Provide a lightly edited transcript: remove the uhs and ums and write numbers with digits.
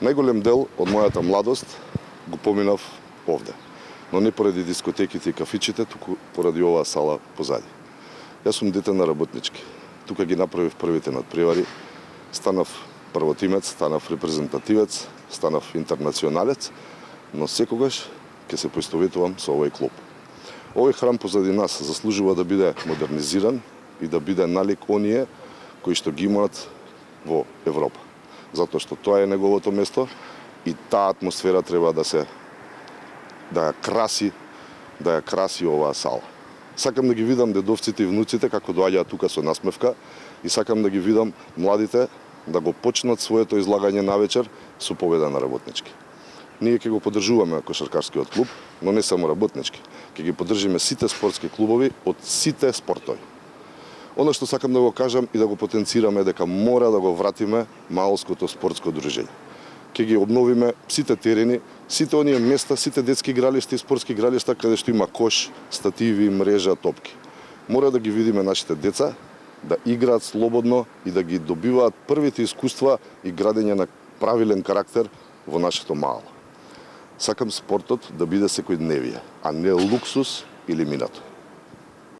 Најголем дел од мојата младост го поминав овде, но не поради дискотеките и кафичите, туку поради оваа сала позади. Јас сум дете на работнички. Тука ги направив првите надпревари, станав првотимец, станав репрезентативец, станав интернационалец, но секогаш ќе се поистоветувам со овој клуб. Овој храм позади нас заслужува да биде модернизиран и да биде налик оние кои што ги имаат во Европа. Затоа што тоа е неговото место и таа атмосфера треба да ја краси оваа сала. Сакам да ги видам дедовците и внуците како доаѓаат тука со насмевка и сакам да ги видам младите да го почнат своето излагање навечер со победа на работнички. Ние ќе го поддржуваме кошаркарскиот клуб, но не само работнички. Ќе ги поддржиме сите спортски клубови од сите спортови. Оно што сакам да го кажам и да го потенцираме дека мора да го вратиме маалското спортско дружење. Ќе ги обновиме сите терени, сите оние места, сите детски игралишта и спортски игралишта каде што има кош, стативи, мрежа, топки. Мора да ги видиме нашите деца да играат слободно и да ги добиваат првите искуства и градење на правилен карактер во нашето маало. Сакам спортот да биде секојдневие, а не луксус или минато.